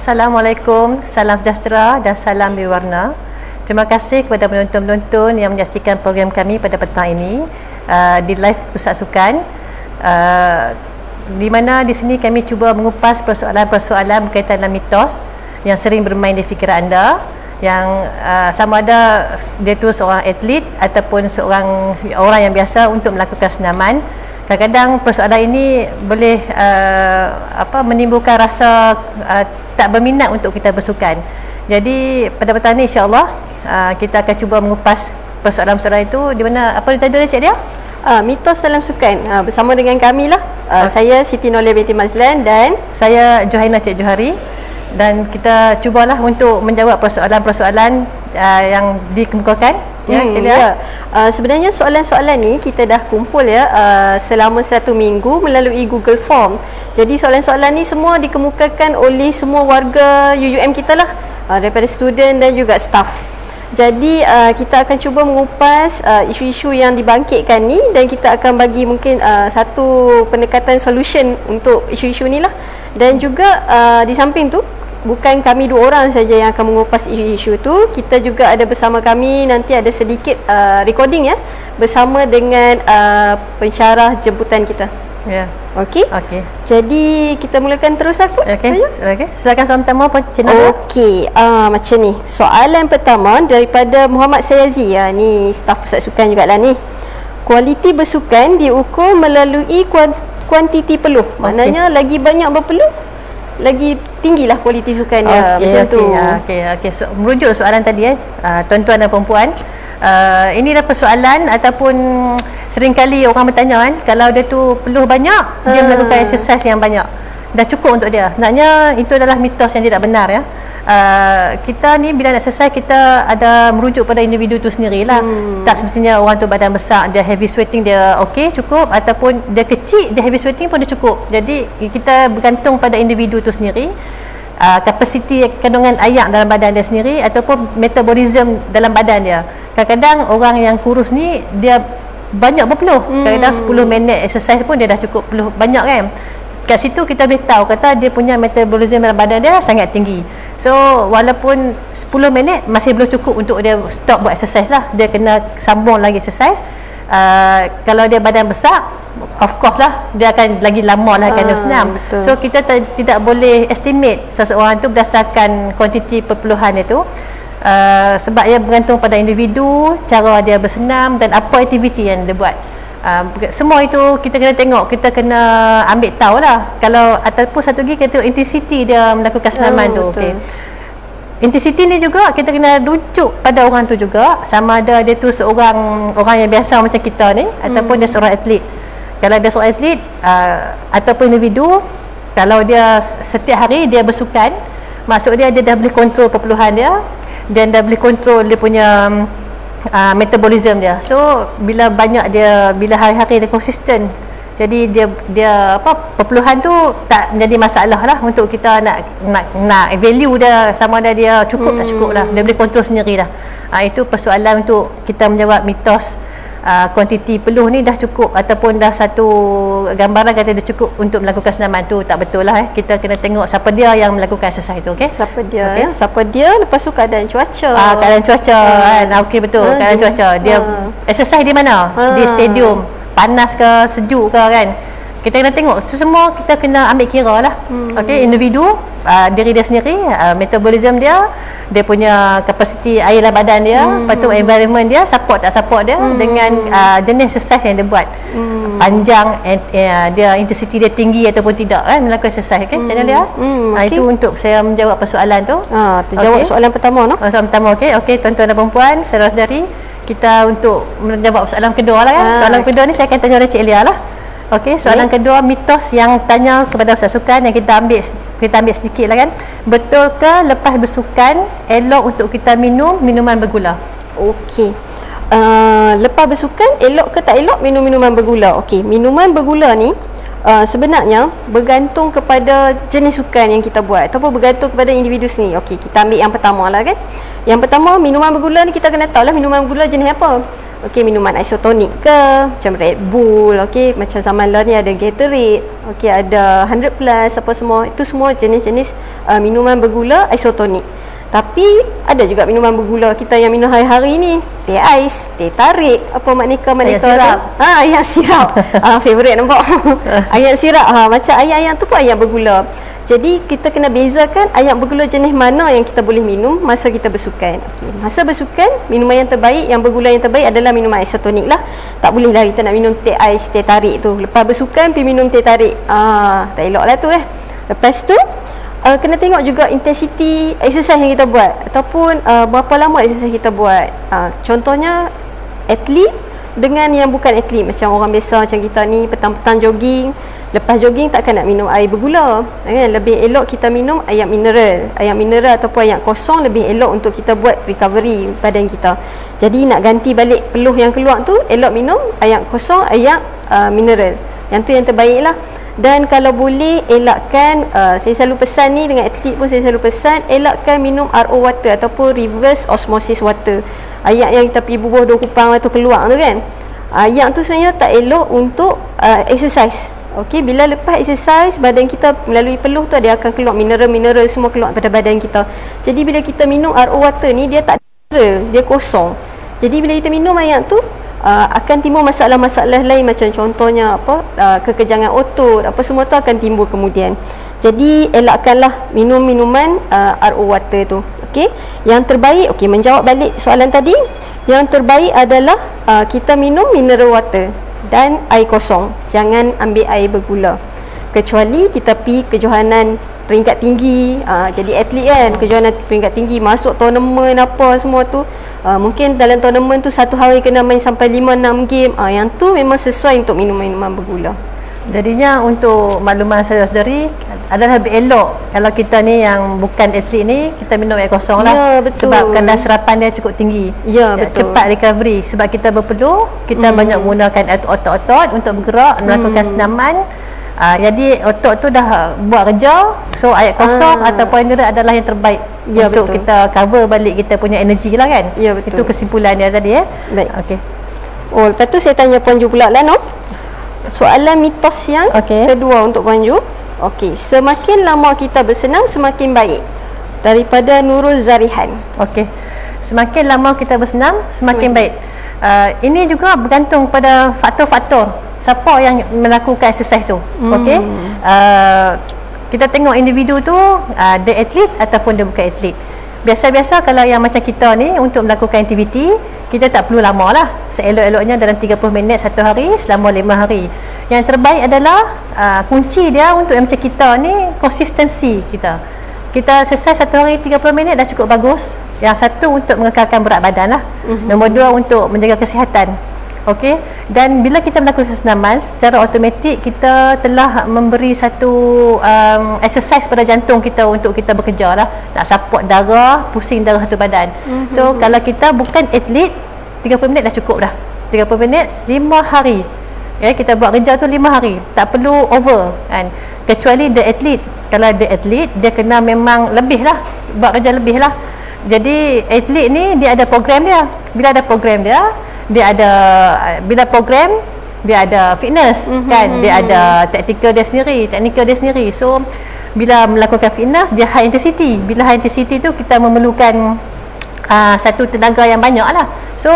Assalamualaikum, salam sejahtera dan salam berwarna. Terima kasih kepada penonton-penonton yang menyaksikan program kami pada petang ini di live Pusat Sukan, di mana di sini kami cuba mengupas persoalan-persoalan berkaitan dengan mitos yang sering bermain di fikiran anda, yang sama ada dia tu seorang atlet ataupun seorang orang yang biasa untuk melakukan senaman. Kadang-kadang persoalan ini boleh menimbulkan rasa tak berminat untuk kita bersukan. Jadi pada petang ni insya-Allah kita akan cuba mengupas persoalan-persoalan itu, di mana apa tadi Cik Dia? Mitos dalam sukan bersama dengan kami lah. Saya Siti Nolia binti Mazlan dan saya Johaina Cik Johari, dan kita cubalah untuk menjawab persoalan-persoalan yang dikemukakan. Sebenarnya soalan-soalan ni kita dah kumpul selama 1 minggu melalui Google Form. Jadi soalan-soalan ni semua dikemukakan oleh semua warga UUM kita lah, daripada student dan juga staff. Jadi kita akan cuba mengupas isu-isu yang dibangkitkan ni, dan kita akan bagi mungkin satu pendekatan solution untuk isu-isu ni lah. Dan juga di samping tu, bukan kami 2 orang saja yang akan mengupas isu-isu tu, kita juga ada bersama kami nanti ada sedikit recording bersama dengan pensyarah jemputan kita. Ya. Okey. Jadi kita mulakan terus aku. Okey. Silakan soalan pertama Cik Nadia. Okey. Macam ni. Soalan pertama daripada Muhammad Sayazi. Ni staf pusat sukan jugalah ni. Kualiti bersukan diukur melalui kuantiti peluh. Maknanya lagi banyak berpeluh, lagi tinggilah kualiti sukan dia. Macam tu. So, merujuk soalan tadi tuan-tuan dan perempuan, inilah persoalan ataupun seringkali orang bertanya kan, kalau dia tu peluh banyak, dia melakukan exercise yang banyak, dah cukup untuk dia. Sebenarnya itu adalah mitos yang tidak benar ya. Kita ni bila nak exercise, kita ada merujuk pada individu tu sendirilah. Tak semestinya orang tu badan besar, dia heavy sweating, dia okey cukup, ataupun dia kecil, dia heavy sweating pun dia cukup. Jadi kita bergantung pada individu tu sendiri, kapasiti kandungan air dalam badan dia sendiri ataupun metabolism dalam badan dia. Kadang-kadang orang yang kurus ni dia banyak berpeluh, kadang-kadang 10 minit exercise pun dia dah cukup peluh banyak kan. Kat situ kita boleh tahu kata dia punya metabolism dalam badan dia sangat tinggi. So walaupun 10 minit masih belum cukup untuk dia stop buat exercise lah, dia kena sambung lagi exercise. Kalau dia badan besar, of course lah dia akan lagi lama lah akan senam. So kita tidak boleh estimate seseorang tu berdasarkan kuantiti perpeluhan dia tu, sebab ia bergantung pada individu, cara dia bersenam dan apa aktiviti yang dia buat. Semua itu kita kena tengok, kita kena ambil tahu lah. Kalau ataupun satu lagi kita tengok intensity dia melakukan senaman tu. Intensity ni juga kita kena rujuk pada orang tu juga, sama ada dia tu seorang orang yang biasa macam kita ni ataupun dia seorang atlet. Kalau dia seorang atlet ataupun individu, kalau dia setiap hari dia bersukan, maksud dia dah boleh kontrol perpeluhan dia dan dah boleh kontrol dia punya metabolism dia. So bila hari-hari dia konsisten, jadi dia perpeluhan tu tak jadi masalah lah untuk kita nak value dia, sama ada dia cukup tak cukup lah, dia boleh kontrol sendiri lah. Itu persoalan untuk kita menjawab mitos kuantiti peluh ni dah cukup ataupun dah satu gambaran kata dia cukup untuk melakukan senaman tu. Tak betul lah. Kita kena tengok siapa dia yang melakukan exercise tu. Siapa dia siapa dia, lepas tu keadaan cuaca. Keadaan cuaca kan. Betul. Keadaan cuaca dia exercise di mana, di stadium, panas ke sejuk ke kan. Kita kena tengok tu semua, kita kena ambil kira lah. Individu, diri dia sendiri, metabolism dia, dia punya kapasiti air dalam badan dia, lepas tu environment dia, support tak support dia, dengan jenis exercise yang dia buat, panjang, dia intensity dia tinggi ataupun tidak kan melakukan exercise kan. Macam mana dia? Itu untuk saya menjawab persoalan tu. Terjawab soalan pertama no? Soalan pertama tuan-tuan dan perempuan, saudara-saudari, kita untuk menjawab soalan kedua lah kan. Soalan kedua ni saya akan tanya oleh Cik Lia lah. Soalan kedua, mitos yang tanya kepada pusat sukan yang kita ambil sedikit lah kan. Betul ke lepas bersukan elok untuk kita minum minuman bergula? Lepas bersukan elok ke tak elok minum minuman bergula? Minuman bergula ni sebenarnya bergantung kepada jenis sukan yang kita buat ataupun bergantung kepada individu sendiri. Kita ambil yang pertama lah kan. Yang pertama, minuman bergula ni kita kena tahu lah minuman bergula jenis apa. Okey, minuman isotonik ke, macam Red Bull, okey, macam zaman lah ni ada Gatorade, okey, ada 100 plus apa semua. Itu semua jenis-jenis minuman bergula isotonik. Tapi ada juga minuman bergula kita yang minum hari-hari ni, teh ais, teh tarik, apa maneka ayam sirap. Ayam sirap. Favorite nampak. Ayam sirap. Macam ayam-ayam tu pun ayam bergula. Jadi kita kena bezakan ayam bergula jenis mana yang kita boleh minum masa kita bersukan. Okey, masa bersukan minuman yang terbaik, yang bergula yang terbaik adalah minuman isotonik lah. Tak boleh lah kita nak minum teh ais, teh tarik tu. Lepas bersukan pergi minum teh tarik. Tak elok lah tu Lepas tu kena tengok juga intensity exercise yang kita buat, ataupun berapa lama exercise kita buat. Contohnya atlet dengan yang bukan atlet, macam orang biasa macam kita ni petang-petang jogging, lepas jogging takkan nak minum air bergula kan? Lebih elok kita minum air mineral ataupun air kosong, lebih elok untuk kita buat recovery badan kita. Jadi nak ganti balik peluh yang keluar tu, elok minum air kosong, air mineral. Yang tu yang terbaik lah. Dan kalau boleh elakkan, saya selalu pesan ni dengan atlet pun saya selalu pesan, elakkan minum RO water ataupun reverse osmosis water. Air yang kita pergi bubuh 2 kupang tu keluar tu kan, air tu sebenarnya tak elok untuk exercise. Okey, bila lepas exercise, badan kita melalui peluh tu dia akan keluar mineral-mineral semua keluar pada badan kita. Jadi bila kita minum RO water ni, dia tak ada mineral, dia kosong. Jadi bila kita minum air tu, akan timbul masalah-masalah lain, macam contohnya kekejangan otot, apa semua tu akan timbul kemudian. Jadi elakkanlah minum minuman RO water tu. Okey, yang terbaik, okey, menjawab balik soalan tadi, yang terbaik adalah kita minum mineral water dan air kosong. Jangan ambil air bergula, kecuali kita pergi kejohanan peringkat tinggi, jadi atlet kan, kejohanan peringkat tinggi, masuk tournament apa semua tu, mungkin dalam tournament tu satu hari kena main sampai 5-6 game, yang tu memang sesuai untuk minuman bergula. Jadinya untuk makluman saudara-saudari, adalah lebih elok kalau kita ni yang bukan atlet ni, kita minum air kosong lah. Ya, betul. Sebab kadar serapan dia cukup tinggi. Ya, betul. Cepat recovery. Sebab kita berpeluh, kita banyak menggunakan otot-otot untuk bergerak, melakukan senaman. Jadi otot tu dah buat kerja, so air kosong ataupun mineral adalah yang terbaik untuk betul. Kita cover balik kita punya energi lah kan. Ya, betul. Itu kesimpulan dia tadi Baik. Okey. Lepas tu saya tanya Puan Ju pula lah, no? Soalan mitos yang kedua untuk Puan Ju. Okey, semakin lama kita bersenam semakin baik, daripada Nurul Zarihan. Okey, semakin lama kita bersenam semakin baik. Ini juga bergantung pada faktor-faktor siapa yang melakukan exercise tu. Okey, kita tengok individu tu, dia atlet ataupun dia bukan atlet. Biasa-biasa kalau yang macam kita ni, untuk melakukan aktiviti, kita tak perlu lama lah. Seelok-eloknya dalam 30 minit satu hari selama 5 hari. Yang terbaik adalah kunci dia untuk yang macam kita ni, konsistensi kita. Kita selesai satu hari 30 minit dah cukup bagus. Yang satu untuk mengekalkan berat badan lah. Nombor 2 untuk menjaga kesihatan. Okey, dan bila kita melakukan senaman, secara automatik kita telah memberi satu exercise pada jantung kita untuk kita bekerja lah, nak support darah, pusing darah satu badan. So kalau kita bukan atlet, 30 minit dah cukup dah. 30 minit 5 hari. Kita buat kerja tu 5 hari, tak perlu over kan. Kecuali dia atlet. Kalau dia atlet, dia kena memang lebih lah, buat kerja lebih lah. Jadi atlet ni dia ada program dia. Bila ada program dia ada, bila program dia ada fitness kan, dia ada teknikal dia sendiri. So bila melakukan fitness, dia high intensity. Bila high intensity tu kita memerlukan satu tenaga yang banyak lah. So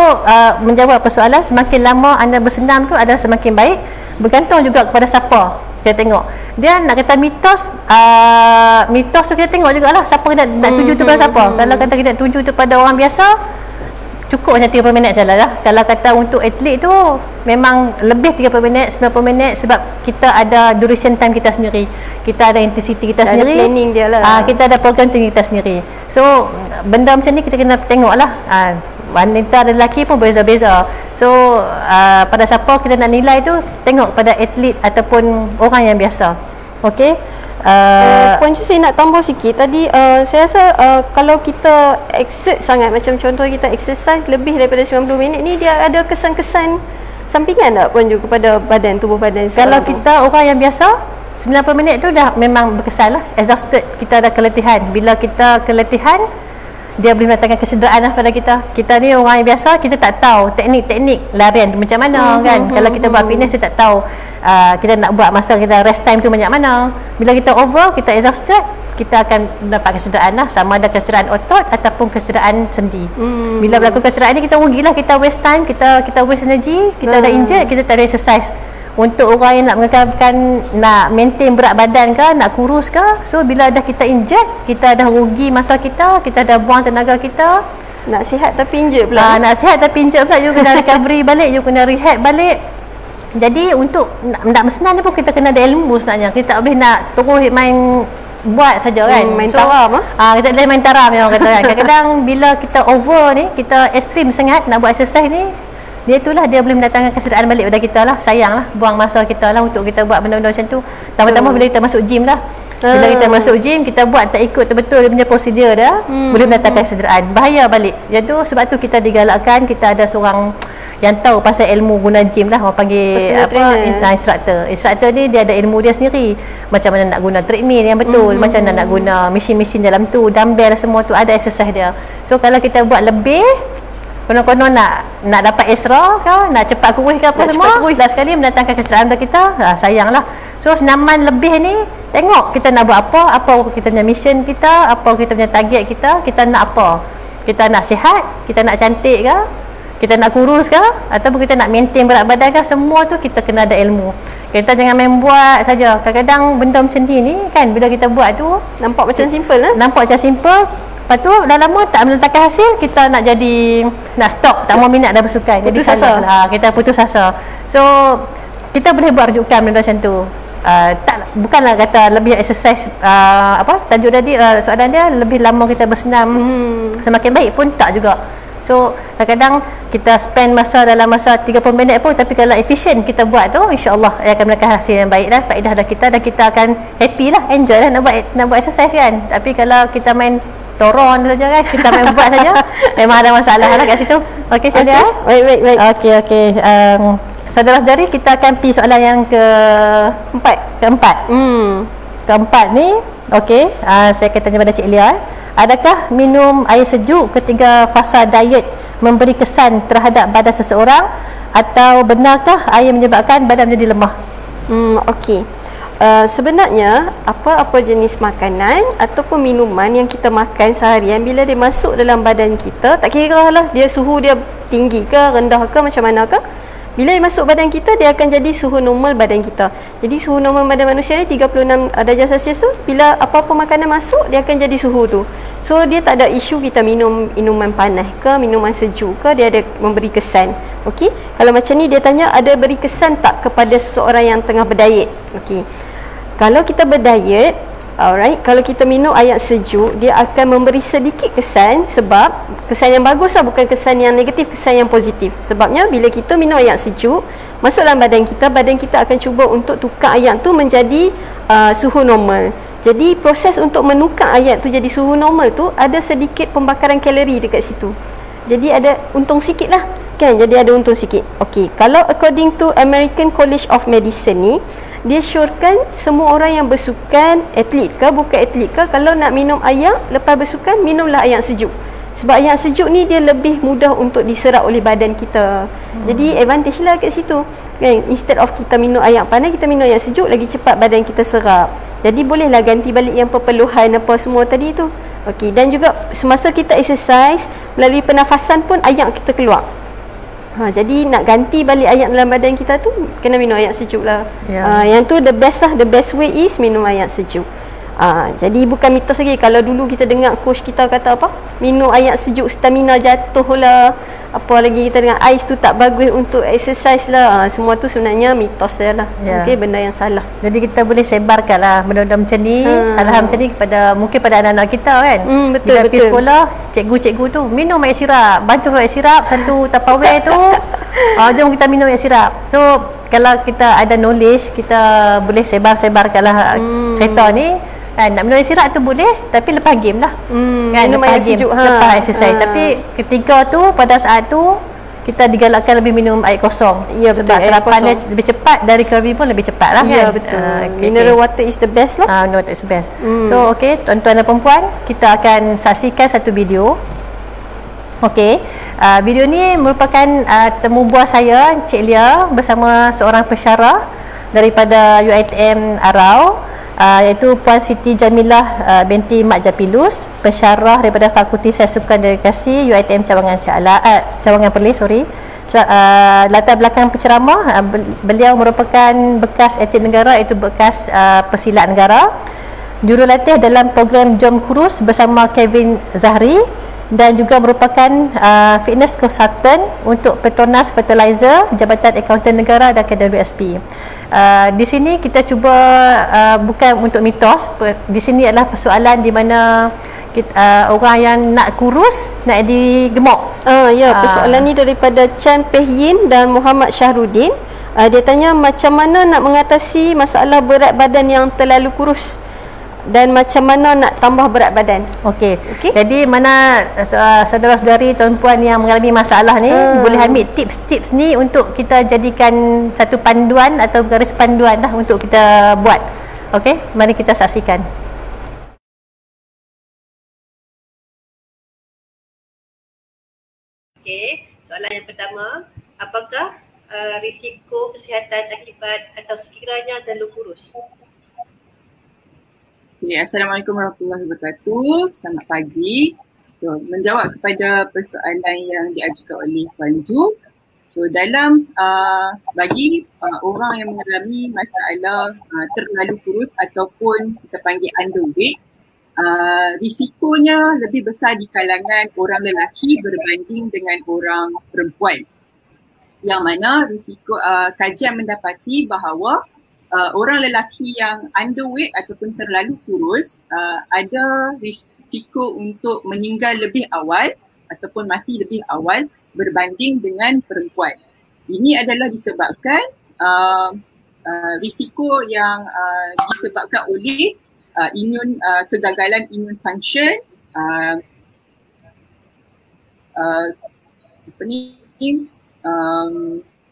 menjawab persoalan, semakin lama anda bersenam tu adalah semakin baik. Bergantung juga kepada siapa. Kita tengok dia nak kata mitos, mitos tu kita tengok jugalah siapa nak tuju tu pada siapa. Kalau kata kita tuju tu pada orang biasa, cukup macam 30 minit saja lah. Kalau kata untuk atlet tu memang lebih 30 minit, 90 minit, sebab kita ada duration time kita sendiri, kita ada intensity kita sendiri, ada planning dia lah, kita ada program training kita sendiri. So benda macam ni kita kena tengok lah, wanita dan lelaki pun berbeza-beza. So pada siapa kita nak nilai tu, tengok pada atlet ataupun orang yang biasa. Okey. Puan Ju, saya nak tambah sikit tadi. Saya rasa kalau kita exert sangat, macam contoh kita exercise lebih daripada 90 minit ni, dia ada kesan-kesan sampingan tak Puan Ju kepada badan, tubuh badan? Kalau kita orang yang biasa, 90 minit tu dah memang berkesan lah, exhausted, kita ada keletihan. Bila kita keletihan, dia boleh mendatangkan kesederaan lah pada kita. Kita ni orang yang biasa, kita tak tahu teknik-teknik larian tu macam mana kan. Kalau kita buat fitness, kita tak tahu kita nak buat masa kita rest time tu banyak mana. Bila kita over, kita exhausted, kita akan dapat kesederaan lah, sama ada kesederaan otot ataupun kesederaan sendi. Bila berlaku kesederaan ni, kita rugilah, kita waste time, kita waste energy, kita dah injured, kita tak ada exercise. Untuk orang yang nak mengekalkan, nak maintain berat badan ke, nak kurus ke, so bila dah kita injured, kita dah rugi masa kita dah buang tenaga kita. Nak sihat tapi injured pula. Nak sihat tapi injured pula, you kena recovery balik, you kena rehab balik. Jadi untuk nak bersenam ni pun kita kena ada ilmu sebenarnya. Kita tak boleh nak terus main buat saja kan, main taram kita boleh main taram yang orang kata kan. Kadang-kadang bila kita over ni, kita ekstrim sangat nak buat exercise ni, dia boleh mendatangkan kesederaan balik pada kita lah. Sayang lah, buang masa kita lah untuk kita buat benda-benda macam tu. Tambah-tambah bila kita masuk gym lah, bila kita masuk gym, kita buat tak ikut betul dia punya prosedur dah, boleh mendatangkan kesederaan, bahaya balik. Jadi sebab tu kita digalakkan, kita ada seorang yang tahu pasal ilmu guna gym lah, orang panggil instructor. Instructor ni dia ada ilmu dia sendiri, macam mana nak guna treadmill yang betul, macam mana nak guna mesin-mesin dalam tu, dumbbell semua tu, ada exercise dia. So kalau kita buat lebih, konon-konon nak dapat extra ke, nak cepat kurus ke apa semua, last sekali mendatangkan kesederaan pada kita, sayanglah. So senaman lebih ni, tengok kita nak buat apa kita punya mission kita, apa kita punya target kita nak apa. Kita nak sihat, kita nak cantik ke, kita nak kurus ke, ataupun kita nak maintain berat badan ke, semua tu kita kena ada ilmu. Kita jangan main buat saja. Kadang-kadang benda macam ni kan, bila kita buat tu nampak macam simple lah. Nampak macam simple. Lepas tu dah lama tak mendatangkan hasil, kita nak stop, tak mau minat dah bersukan. Putus Jadi asa. kita putus asa. So kita boleh buat rujukan benda macam tu. Bukanlah kata lebih exercise, tajuk tadi, soalan dia lebih lama kita bersenam semakin baik pun tak juga. So kadang-kadang kita spend dalam masa 30 minit pun, tapi kalau efisien kita buat tu, insya-Allah akan mendapat hasil yang baik dah, faedah dah kita, dan kita akan happy lah, enjoy lah nak buat exercise kan. Tapi kalau kita main toron saja kan, kita main buat saja, memang ada masalah lah kat situ. Okey, saudara. Baik. Okey. Saudara-saudari, kita akan pergi soalan yang keempat. Keempat ni, okey, saya akan tanya pada Cik Lia. Adakah minum air sejuk ketika fasa diet memberi kesan terhadap badan seseorang, atau benarkah air menyebabkan badan menjadi lemah? Okey. Sebenarnya apa-apa jenis makanan ataupun minuman yang kita makan seharian, bila dia masuk dalam badan kita, tak kira lah dia suhu dia tinggi ke, rendah ke, macam mana ke, bila dia masuk badan kita, dia akan jadi suhu normal badan kita. Jadi suhu normal badan manusia ni 36 darjah Celsius tu, bila apa-apa makanan masuk, dia akan jadi suhu tu. So dia tak ada isu kita minum minuman panas ke, minuman sejuk ke, dia ada memberi kesan. Okey, kalau macam ni dia tanya, ada beri kesan tak kepada seseorang yang tengah berdiet? Okey, kalau kita berdiet, alright, kalau kita minum air sejuk, dia akan memberi sedikit kesan, sebab kesan yang bagus lah, bukan kesan yang negatif, kesan yang positif. Sebabnya bila kita minum air sejuk masuk dalam badan kita akan cuba untuk tukar air tu menjadi suhu normal. Jadi proses untuk menukar air tu jadi suhu normal tu, ada sedikit pembakaran kalori dekat situ. Jadi ada untung sikit lah kan, jadi ada untung sikit. Okey, kalau according to American College of Medicine ni, dia syorkan semua orang yang bersukan, atlet ke bukan atlet ke, kalau nak minum air lepas bersukan, minumlah air sejuk. Sebab air sejuk ni dia lebih mudah untuk diserap oleh badan kita. Jadi advantage lah kat situ kan. Instead of kita minum air panas, kita minum air sejuk, lagi cepat badan kita serap. Jadi bolehlah ganti balik yang perperluhan apa semua tadi tu. Okey, dan juga semasa kita exercise, melalui pernafasan pun air kita keluar. Jadi nak ganti balik air dalam badan kita tu, kena minum air sejuk lah. Yang tu the best lah, the best way is minum air sejuk. Jadi bukan mitos lagi. Kalau dulu kita dengar coach kita kata apa, minum air sejuk stamina jatuh lah, apa lagi kita dengar ais tu tak bagus untuk exercise lah, semua tu sebenarnya mitos je lah. Okay, benda yang salah. Jadi kita boleh sebarkan lah benda-benda macam ni, alhamdulillah macam ni, mungkin pada anak-anak kita kan. Betul. Pergi sekolah, cikgu-cikgu tu minum air sirap, bancuh air sirap satu Tupperware tu, jom kita minum air sirap. So kalau kita ada knowledge, kita boleh sebarkan lah cerita ni. Nak minum air sirap tu boleh, tapi lepas game lah. Minum air sejuk, lepas exercise. Tapi ketika tu, pada saat tu, kita digalakkan lebih minum air kosong. Ya, betul. Sebab serapannya lebih cepat, dari kalori pun lebih cepat lah kan. Ya, betul. Mineral water is the best lah. Mineral water is the best. So okey, tuan-tuan dan puan-puan, kita akan saksikan satu video. Okey, video ni merupakan temu bual saya, Encik Lia, bersama seorang pensyarah daripada UiTM Arau, iaitu Puan Siti Jamilah binti Mak Japilus, pensyarah daripada Fakulti Sains Sukan dan Edukasi UiTM Cawangan Cawangan Perlis, latar belakang penceramah, beliau merupakan bekas atlet negara, iaitu bekas pesilat negara, jurulatih dalam program Jom Kurus bersama Kevin Zahri, dan juga merupakan fitness consultant untuk Petronas Fertilizer, Jabatan Akauntan Negara dan KWSP. Di sini kita cuba bukan untuk mitos. Di sini adalah persoalan di mana orang yang nak kurus nak digemuk. Persoalan ni daripada Chan Peh Yin dan Muhammad Syahrudin. Dia tanya macam mana nak mengatasi masalah berat badan yang terlalu kurus dan macam mana nak tambah berat badan. Okey. Jadi mana saudara-saudari, tuan-puan yang mengalami masalah ni boleh ambil tips-tips ni untuk kita jadikan satu panduan atau garis panduan dah untuk kita buat. Okey, mari kita saksikan. Okey, soalan yang pertama, apakah risiko kesihatan akibat atau sekiranya terlalu kurus? Assalamualaikum warahmatullahi wabarakatuh. Selamat pagi. So, menjawab kepada persoalan yang diajukan oleh Puan Ju. So, dalam bagi orang yang mengalami masalah terlalu kurus ataupun kita panggil underweight, risikonya lebih besar di kalangan orang lelaki berbanding dengan orang perempuan. Yang mana risiko kajian mendapati bahawa orang lelaki yang underweight ataupun terlalu kurus ada risiko untuk meninggal lebih awal ataupun mati lebih awal berbanding dengan perempuan. Ini adalah disebabkan risiko yang disebabkan oleh kegagalan immune function,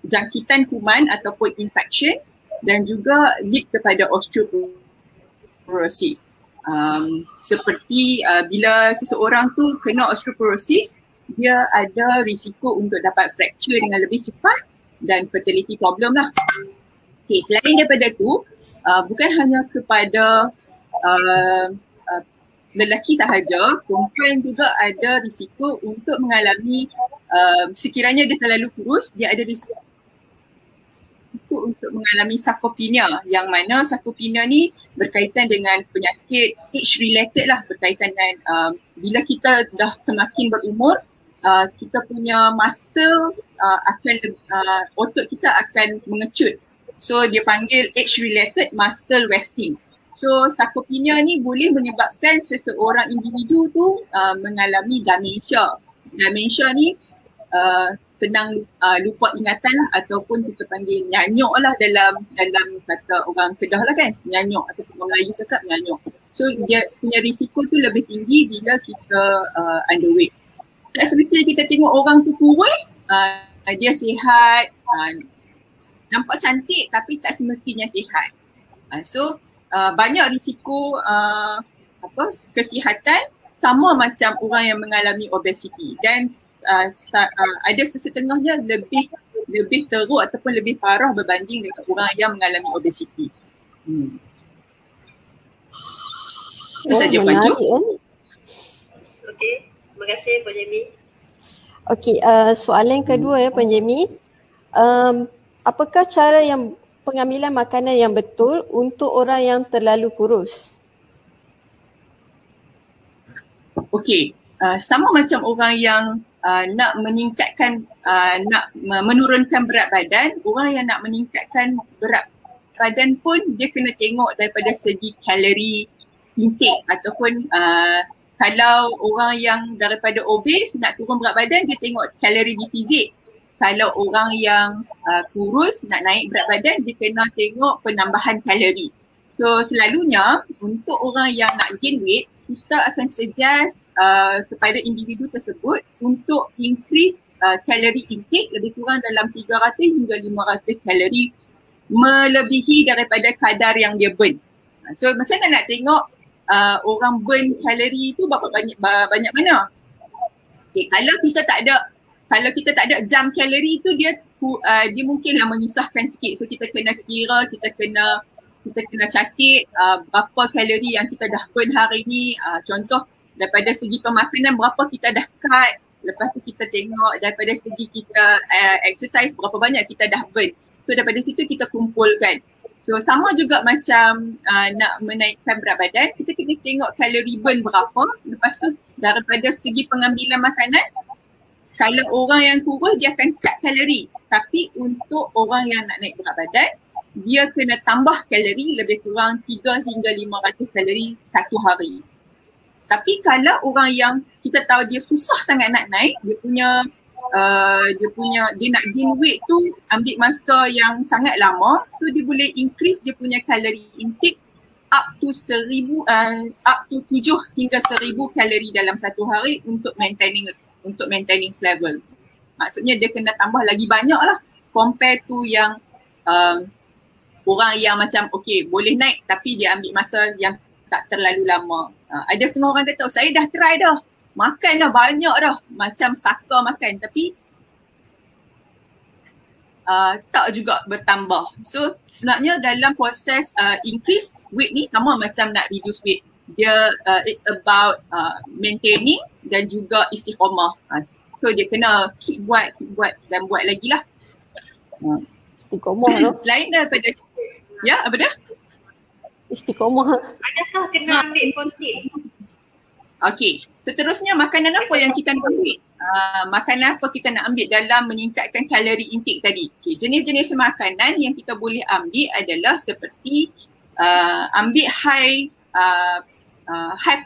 jangkitan kuman ataupun infection, dan juga lead kepada osteoporosis. Seperti bila seseorang tu kena osteoporosis, dia ada risiko untuk dapat fracture dengan lebih cepat dan fertility problem lah. Okay, selain daripada tu, bukan hanya kepada lelaki sahaja, perempuan juga ada risiko untuk mengalami, sekiranya dia terlalu kurus, dia ada risiko untuk mengalami sarcopenia, yang mana sarcopenia ni berkaitan dengan penyakit age related lah, berkaitan dengan bila kita dah semakin berumur, kita punya muscles otot kita akan mengecut. So dia panggil age related muscle wasting. So sarcopenia ni boleh menyebabkan seseorang individu tu mengalami dementia. Dementia ni senang lupa ingatan lah, ataupun kita panggil nyanyuk lah dalam kata orang Kedah lah kan, nyanyuk ataupun orang Melayu cakap nyanyuk. So dia punya risiko tu lebih tinggi bila kita underweight. Tak semestinya kita tengok orang tu kurus, dia sihat, nampak cantik tapi tak semestinya sihat. So banyak risiko kesihatan sama macam orang yang mengalami obesiti, dan ada sesetengahnya lebih teruk ataupun lebih parah berbanding dengan orang yang mengalami obesiti. Itu saja Puan Ju. Okey, terima kasih Puan Jamie. Okey, soalan kedua Puan Jamie. Apakah cara yang pengambilan makanan yang betul untuk orang yang terlalu kurus? Okey, sama macam orang yang nak meningkatkan, nak menurunkan berat badan, orang yang nak meningkatkan berat badan pun dia kena tengok daripada segi kalori intake, ataupun kalau orang yang daripada obes nak turun berat badan, dia tengok kalori defisit. Kalau orang yang kurus nak naik berat badan, dia kena tengok penambahan kalori. So selalunya untuk orang yang nak gain weight, kita akan suggest kepada individu tersebut untuk increase kalori intake lebih kurang dalam 300 hingga 500 kalori melebihi daripada kadar yang dia burn. So macam mana nak tengok orang burn kalori tu berapa banyak mana? Okay, kalau kita tak ada jam kalori tu dia mungkinlah menyusahkan sikit. So kita kena kira, kita kena catat berapa kalori yang kita dah burn hari ni. Contoh daripada segi pemakanan berapa kita dah cut. Lepas tu kita tengok daripada segi kita exercise berapa banyak kita dah burn. So daripada situ kita kumpulkan. So sama juga macam nak menaikkan berat badan, kita kena tengok kalori burn berapa. Lepas tu daripada segi pengambilan makanan, kalau orang yang kurus dia akan cut kalori. Tapi untuk orang yang nak naik berat badan, dia kena tambah kalori lebih kurang 3 hingga 500 kalori satu hari. Tapi kalau orang yang kita tahu dia susah sangat nak naik, dia nak gain weight tu ambil masa yang sangat lama, so dia boleh increase dia punya kalori intake up to 7 hingga 1000 kalori dalam satu hari untuk maintaining level. Maksudnya dia kena tambah lagi banyak lah compare to yang orang yang macam okay boleh naik tapi dia ambil masa yang tak terlalu lama. Ada setengah orang kata saya dah try dah, makan dah banyak dah, macam saka makan tapi tak juga bertambah. So sebenarnya dalam proses increase weight ni sama macam nak reduce weight. Dia it's about maintaining dan juga istiqamah. So dia kena keep buat dan buat lagi lah. Istiqamah tu. Selain daripada apa dia? Istiqamah. Adakah kena ambil protein? Okey, seterusnya makanan apa yang kita nak ambil? Makanan apa kita nak ambil dalam meningkatkan kalori intake tadi? Okay, jenis-jenis makanan yang kita boleh ambil adalah seperti ambil high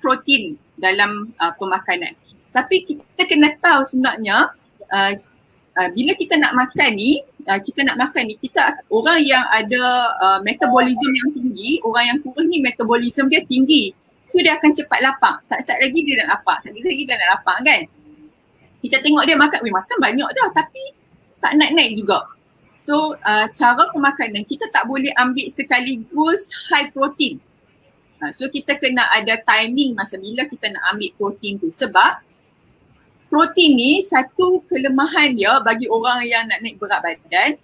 protein dalam pemakanan. Tapi kita kena tahu sebenarnya bila kita nak makan ni, kita orang yang ada metabolism yang tinggi, orang yang kurus ni metabolism dia tinggi. So dia akan cepat lapar. Saat-saat lagi dia nak lapar, saat lagi dia nak lapar kan. Kita tengok dia makan banyak dah tapi tak naik juga. So cara pemakanan kita tak boleh ambil sekaligus high protein. So kita kena ada timing masa bila kita nak ambil protein tu. Sebab protein ni satu kelemahan dia bagi orang yang nak naik berat badan,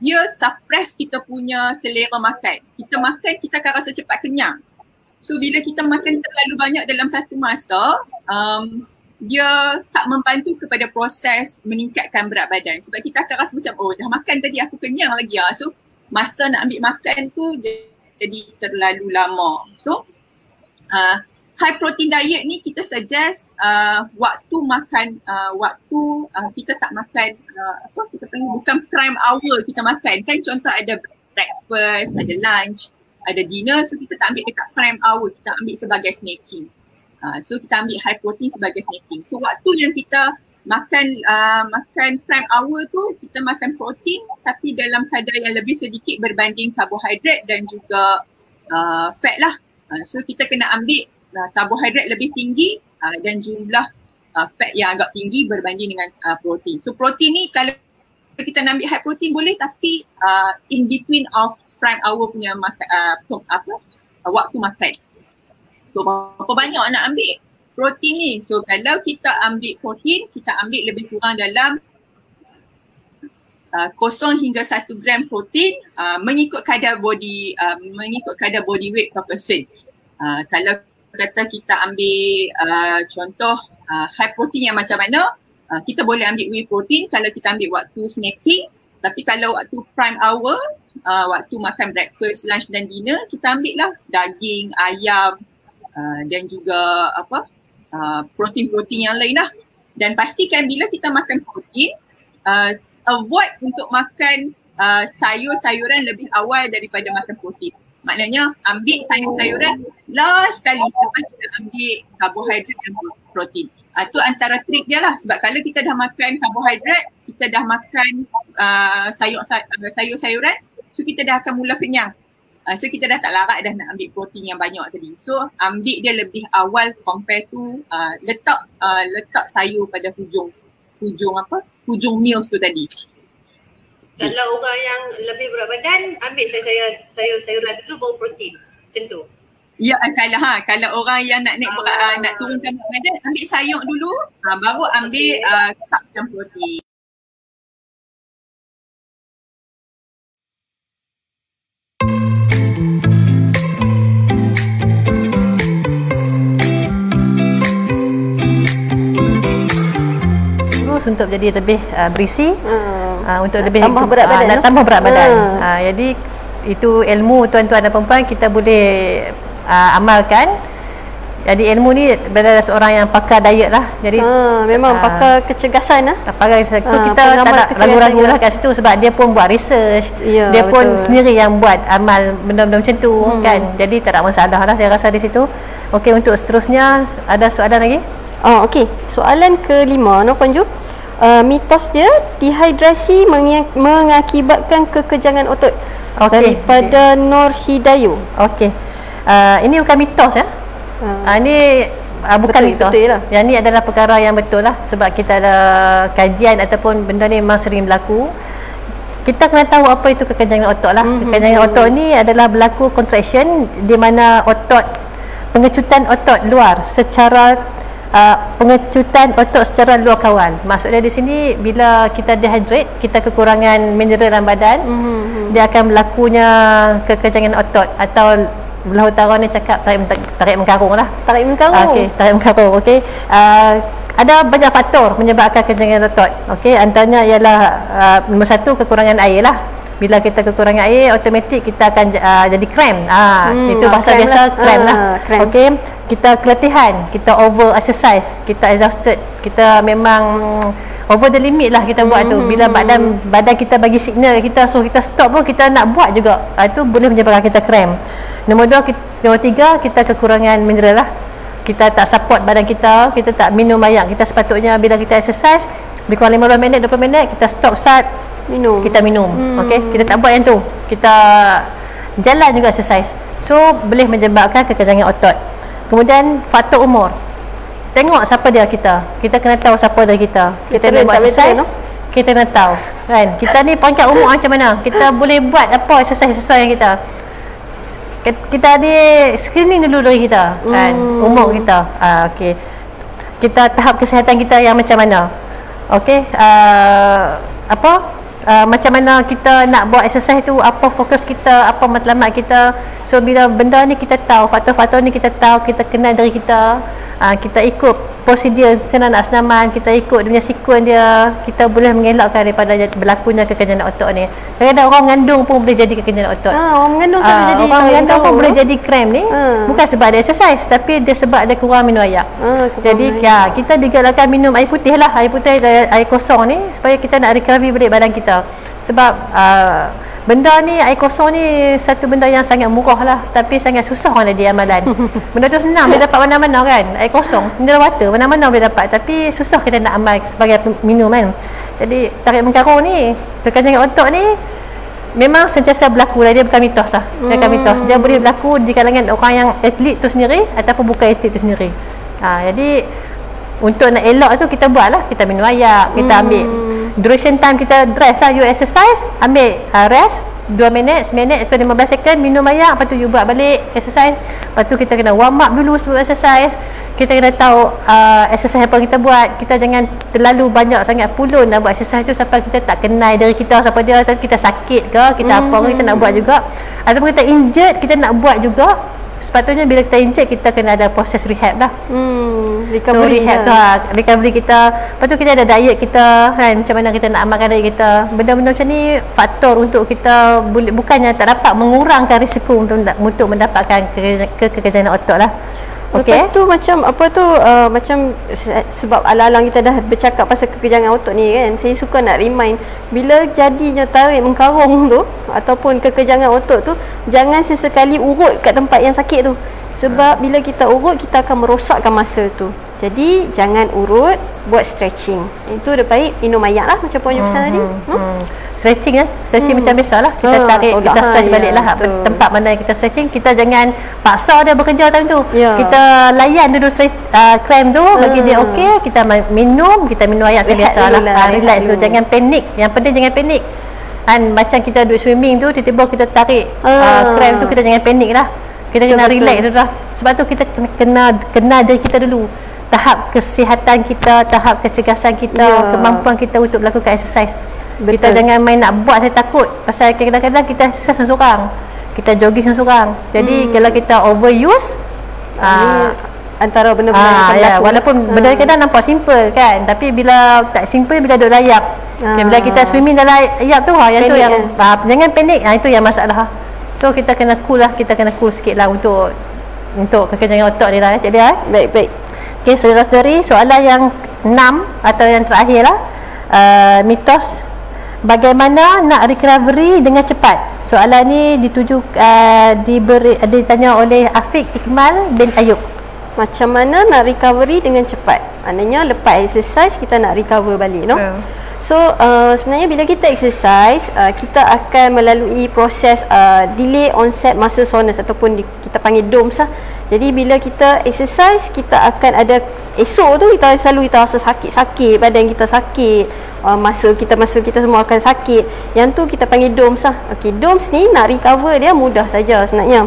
dia suppress kita punya selera makan. Kita makan kita akan rasa cepat kenyang. So bila kita makan terlalu banyak dalam satu masa, dia tak membantu kepada proses meningkatkan berat badan. Sebab kita akan rasa macam dah makan tadi aku kenyang lagi lah. So masa nak ambil makan tu jadi terlalu lama. So high protein diet ni kita suggest waktu makan, kita tak makan kita panggil bukan prime hour kita makan. Kan contoh ada breakfast, ada lunch, ada dinner, so kita tak ambil dekat prime hour, kita ambil sebagai snacking. So kita ambil high protein sebagai snacking. So waktu yang kita makan prime hour tu, kita makan protein tapi dalam kadar yang lebih sedikit berbanding karbohidrat dan juga fat lah. So kita kena ambil karbohidrat lebih tinggi dan jumlah fat yang agak tinggi berbanding dengan protein. So protein ni kalau kita nak ambil high protein boleh tapi in between of prime hour punya waktu makan. So berapa banyak nak ambil protein ni? So kalau kita ambil protein, kita ambil lebih kurang dalam 0 hingga 1 gram protein mengikut kadar body weight per person. Kalau kata kita ambil contoh high protein yang macam mana, kita boleh ambil whey protein kalau kita ambil waktu snacking. Tapi kalau waktu prime hour, waktu makan breakfast, lunch dan dinner, kita ambil lah daging, ayam dan juga protein-protein yang lain lah. Dan pastikan bila kita makan protein, avoid untuk makan sayur-sayuran lebih awal daripada makan protein. Maknanya ambil sayur-sayuran last sekali selepas kita ambil karbohidrat dan protein. Itu antara trik dia lah. Sebab kalau kita dah makan karbohidrat, kita dah makan sayur-sayuran, so kita dah akan mula kenyang So kita dah tak larat dah nak ambil protein yang banyak tadi. So ambil dia lebih awal compare to letak sayur pada hujung meals tu tadi. Kalau orang yang lebih berat badan, ambil sayuran dulu baru protein. Macam tu. Ya, kalau orang yang nak naik nak turunkan berat badan, ambil sayur dulu, baru ambil carbs dan protein. Untuk jadi lebih berisi, untuk lebih tambah berat badan, tambah berat badan. Jadi itu ilmu tuan-tuan dan perempuan kita boleh amalkan. Jadi ilmu ni adalah seorang yang pakar diet lah. Jadi memang pakar kecergasan lah. Pakar kecergasan. So kita tak ragu-ragu lah kat situ sebab dia pun buat research. Ya, dia pun betul. sendiri yang buat amal benda-benda macam tu kan. Jadi tak ada masalah lah saya rasa di situ. Okey, untuk seterusnya ada soalan lagi? Okey. Soalan kelima, Puan Ju. Mitos dia, dehidrasi mengakibatkan kekejangan otot. Daripada Nur Hidayu. Okey. Ini bukan mitos ya. Ini bukan mitos. Betul lah. Yang ni adalah perkara yang betul lah sebab kita ada kajian ataupun benda ni memang sering berlaku. Kita kena tahu apa itu kekejangan otot lah. Kekejangan otot ni adalah berlaku contraction di mana pengecutan otot luar secara pengecutan otot secara luar kawal. Maksudnya di sini bila kita dehydrate, kita kekurangan mineral dalam badan, dia akan berlakunya kekejangan otot atau belah utara ni cakap tarik mengkarung lah. Tarik mengkarung. Okey, tarik mengkarung. Okey. Ada banyak faktor menyebabkan kekejangan otot. Okey, antaranya ialah nombor satu kekurangan air lah. Bila kita kekurangan air, automatik kita akan jadi cramp. Itu bahasa biasa lah. Cramp lah. Okey, kita keletihan, kita over exercise, kita exhausted, kita memang over the limit lah kita buat tu. Bila badan kita bagi signal kita, so kita stop pun kita nak buat juga. Itu boleh menyebabkan kita cramp. Nombor tiga, kita kekurangan mineral lah. Kita tak support badan kita tak minum banyak. Kita sepatutnya bila kita exercise, lebih kurang 15 minit, 20 minit, kita stop start kita minum. Okey, kita tak buat yang tu. Kita jalan juga exercise. So boleh menyebabkan kekejangan otot. Kemudian faktor umur. Tengok siapa dia kita. Kita kena tahu siapa dia kita. Kita nak buat exercise, kita kena tahu kan. Kita ni pangkat umur macam mana. Kita boleh buat apa exercise sesuai dengan kita. Kita ni screening dulu dari kita kan. Umur kita. Okey. Kita tahap kesihatan kita yang macam mana. Okey, macam mana kita nak buat exercise tu, apa fokus kita, apa matlamat kita. So bila benda ni kita tahu, faktor-faktor ni kita tahu, kita kenal dari kita, kita ikut prosedur macam mana nak senaman, kita ikut dia punya sequence dia, kita boleh mengelakkan daripada berlakunya kekejangan otot ni. Kadang-kadang orang mengandung pun boleh jadi kekejangan otot. Orang mengandung pun boleh jadi cramp ni. Bukan sebab ada exercise, tapi dia sebab ada kurang minum air. Jadi kita digalakkan minum air putih lah, air putih, air kosong ni, supaya kita nak recovery balik badan kita. Sebab benda ni, air kosong ni satu benda yang sangat murah lah, tapi sangat susah orang dia amalan. Benda tu senang boleh dapat mana-mana kan. Air kosong, mineral water, mana-mana boleh dapat, tapi susah kita nak amal sebagai minum kan. Jadi tarik mengkarung ni, kekejangan otot ni memang sentiasa berlaku lah. Dia bukan mitos lah. Dia bukan mitos. Dia boleh berlaku di kalangan orang yang atlet tu sendiri ataupun bukan atlet tu sendiri. Jadi untuk nak elak tu kita buat lah. Kita minum air, kita ambil duration time, kita rest lah. You exercise, ambil rest 2 minit, 1 minit atau 15 second, minum air, lepas tu you buat balik exercise. Lepas tu kita kena warm up dulu sebelum exercise. Kita kena tahu exercise apa kita buat. Kita jangan terlalu banyak sangat pulun nak buat exercise tu sampai kita tak kenal dari kita siapa dia, kita sakit ke, kita apa ke, kita nak buat juga. Ataupun kita injured, kita nak buat juga. Sepatutnya bila kita injured, kita kena ada proses rehab lah. Recovery, recovery kita. Lepas tu kita ada diet kita kan, macam mana kita nak amalkan diet kita. Benda-benda macam ni faktor untuk kita bukannya tak dapat mengurangkan risiko untuk mendapatkan kekejangan otot lah. Lepas tu macam macam sebab alang-alang kita dah bercakap pasal kekejangan otot ni kan, saya suka nak remind, bila jadinya tarik mengkarung tu ataupun kekejangan otot tu, jangan sesekali urut kat tempat yang sakit tu. Sebab bila kita urut, kita akan merosakkan masa tu. Jadi jangan urut, buat stretching. Itu dah baik, minum air lah macam puan pesan tadi. Stretching stretching macam biasalah, kita tarik, kita stretch balik lah tempat mana yang kita stretching. Kita jangan paksa dia bekerja time tu. Kita layan dulu cramp tu, bagi dia okey, kita minum air biasa lah, relax dulu, jangan panik. Yang penting jangan panik kan. Macam kita duduk swimming tu, tiba-tiba kita tarik cramp tu, kita jangan panik lah, kita kena relax dulu lah. Sebab tu kita kena diri kita dulu, tahap kesihatan kita, tahap kecergasan kita, kemampuan kita untuk melakukan exercise. Kita jangan main nak buat, saya takut pasal kadang-kadang kita exercise seorang, kita jogging seorang. Jadi kalau kita overuse, antara benda-benda yang walaupun benda kadang nampak simple kan, tapi bila tak simple, bila duduk layak, bila kita swimming dalam layak tu, yang tu yang jangan panik, itu yang masalah. So kita kena cool lah, kita kena cool sikit lah untuk kekenyangan otot ni lah, Cik Dia. Baik. Okay, saudara-saudari, soalan yang 6 atau yang terakhir lah, mitos bagaimana nak recovery dengan cepat. Soalan ni ditanya oleh Afiq Ikmal bin Ayub. Macam mana nak recovery dengan cepat? Maknanya lepas exercise kita nak recover balik, no? So sebenarnya bila kita exercise, kita akan melalui proses delay onset muscle soreness ataupun kita panggil DOMS lah. Jadi bila kita exercise, kita akan ada, esok tu kita selalu kita rasa sakit-sakit, badan kita sakit, muscle kita semua akan sakit. Yang tu kita panggil DOMS lah. Okey, DOMS ni nak recover dia mudah saja sebenarnya.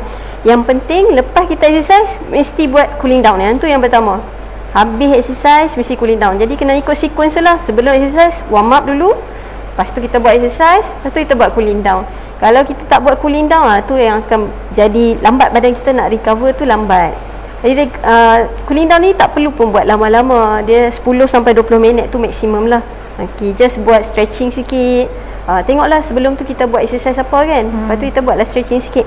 Yang penting lepas kita exercise mesti buat cooling down. Yang tu yang pertama. Habis exercise mesti cooling down. Jadi kena ikut sequence tu lah. Sebelum exercise warm up dulu, lepas tu kita buat exercise, lepas tu kita buat cooling down. Kalau kita tak buat cooling down tu yang akan jadi lambat, badan kita nak recover tu lambat. Jadi cooling down ni tak perlu pun buat lama-lama. Dia 10 sampai 20 minit tu maksimum lah. Okay, just buat stretching sikit. Tengoklah sebelum tu kita buat exercise apa kan. Lepas tu kita buatlah stretching sikit.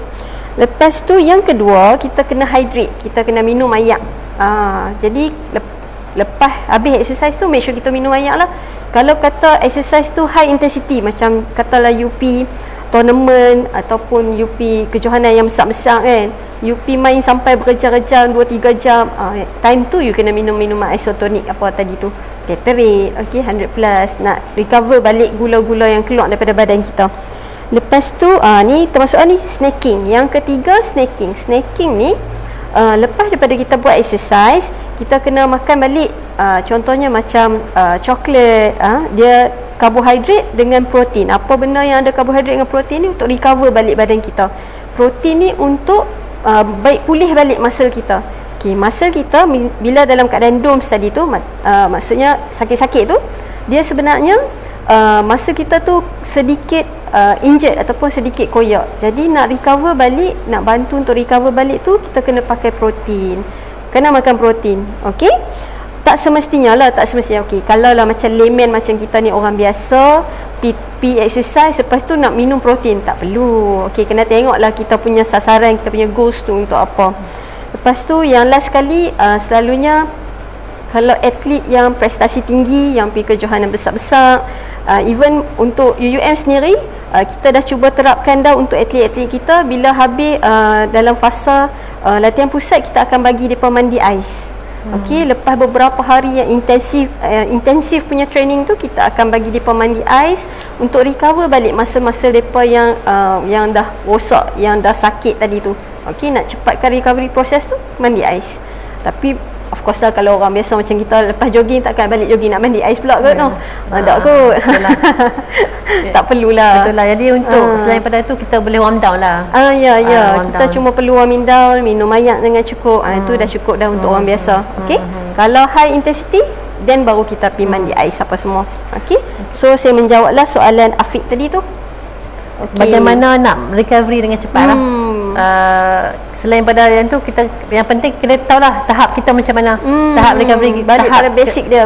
Lepas tu yang kedua, kita kena hydrate. Kita kena minum air. Jadi lepas habis exercise tu, make sure kita minum air lah. Kalau kata exercise tu high intensity, macam katalah UP tournament ataupun UP kejohanan yang besar-besar kan, UP main sampai berjam-jam, 2-3 jam, time tu you kena minum minuman isotonik apa tadi tu, Gatorade, 100 plus, nak recover balik gula-gula yang keluar daripada badan kita. Lepas tu ni termasuk ni snacking. Yang ketiga snacking. Snacking ni lepas daripada kita buat exercise, kita kena makan balik. Contohnya macam coklat, dia karbohidrat dengan protein. Apa benda yang ada karbohidrat dengan protein ni untuk recover balik badan kita. Protein ni untuk baik pulih balik muscle kita. Okey, muscle kita bila dalam keadaan DOMS tadi tu, maksudnya sakit-sakit tu, dia sebenarnya muscle kita tu sedikit injured ataupun sedikit koyak. Jadi nak recover balik, nak bantu untuk recover balik tu, kita kena pakai protein. Kena makan protein. Okey? Tak semestinya lah, tak semestinya. Okey, kalau lah macam layman macam kita ni orang biasa, pergi exercise, lepas tu nak minum protein, tak perlu. Okey, kena tengok lah kita punya sasaran, kita punya goals tu untuk apa. Lepas tu yang last sekali, selalunya kalau atlet yang prestasi tinggi, yang pergi kejohanan besar-besar, even untuk UUM sendiri, kita dah cuba terapkan dah untuk atlet-atlet kita, bila habis dalam fasa latihan pusat, kita akan bagi mereka mandi ais. Okey, lepas beberapa hari yang intensif punya training tu, kita akan bagi mereka mandi ais untuk recover balik masa-masa mereka yang dah rosak, yang dah sakit tadi tu. Okey, nak cepatkan recovery proses tu, mandi ais. Tapi of course lah, kalau orang biasa macam kita lepas jogging, takkan balik jogging nak mandi ais pula kot, no? Tak kot. Tak perlulah. Betul lah. Jadi untuk selain pada tu, kita boleh warm down lah. Kita cuma perlu warming down, minum air dengan cukup. Itu dah cukup dah untuk orang biasa. Okey. Kalau high intensity, then baru kita pergi mandi ais apa semua. Okey. So saya menjawablah soalan Afiq tadi tu. Okay. Bagaimana nak recovery dengan cepat lah. Selain pada yang tu, kita yang penting kita tahulah tahap kita macam mana. Tahap recovery, balik pada basic dia.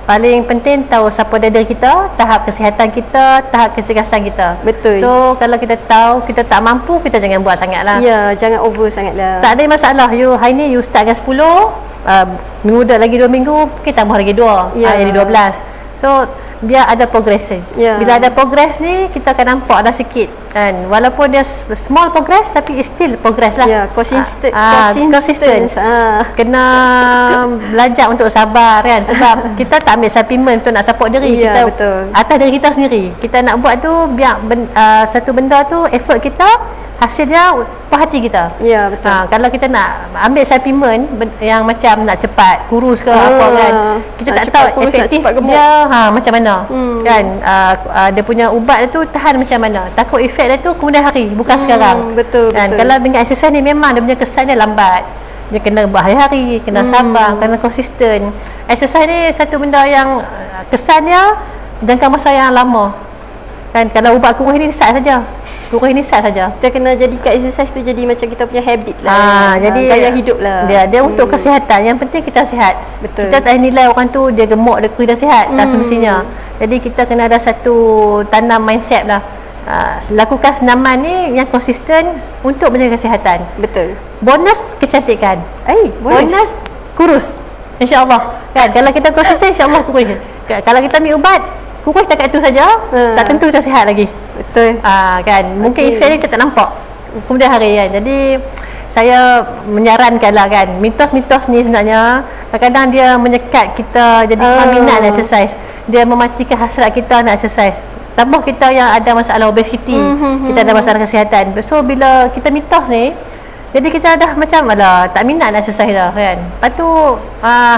Paling penting tahu siapa dada kita, tahap kesihatan kita, tahap kecergasan kita. Betul. So kalau kita tahu kita tak mampu, kita jangan buat sangat lah. Ya, jangan over sangat lah. Tak ada masalah. You hari ni you start dengan 10, minggu dah lagi 2 minggu, kita tambah lagi 2, jadi 12. So biar ada progress ni. Ya. Bila ada progress ni, kita akan nampak dah sikit kan. Walaupun dia small progress tapi still progress lah. Ya, consistent. Consistent. Kena belajar untuk sabar kan, sebab kita tak ambil supplement untuk nak support diri. Ya, kita betul. atas diri kita sendiri. Kita nak buat tu biar satu benda tu effort kita, hasil dia puas hati kita. Ya, betul. Kalau kita nak ambil supplement yang macam nak cepat kurus ke apa kan, kita nak tak cepat tahu kurus, nak efektif cepat gemuk. dia macam mana kan. Dia punya ubat tu tahan macam mana, takut efek dia tu kemudian hari, bukan sekarang betul, kan. betul. Kalau dengan exercise ni memang dia punya kesan dia lambat, dia kena buat hari-hari, kena sabar, kena konsisten. Exercise ni satu benda yang kesannya jangka masa yang lama kan. Kalau ubat kurus ni sat saja, kurus ni sat saja. Kita kena jadikan exercise tu jadi macam kita punya habit lah. Jadi gaya hidup lah. Dia untuk kesihatan. Yang penting kita sihat. Betul. Kita tak nilai orang tu dia gemuk, dia kurus, dia sihat. Tak semestinya. Jadi kita kena ada satu tanam mindset lah. Lakukan senaman ni yang konsisten untuk menjaga kesihatan. Betul. Bonus kecantikan. Bonus kurus. InsyaAllah kan. Kalau kita konsisten, insyaAllah kurus. Kalau kita ambil ubat kurus takat itu saja, tak tentu kita sihat lagi. Betul. Kan mungkin efek ni kita tak nampak kemudian hari kan. Jadi saya menyarankan lah kan, mitos-mitos ni sebenarnya kadang-kadang dia menyekat kita jadi minat nak exercise. Dia mematikan hasrat kita nak exercise. Tambah kita yang ada masalah obesiti, kita ada masalah kesihatan. So bila kita mitos ni, jadi kita dah macam alah tak minat nak exercise dah kan. Lepas tu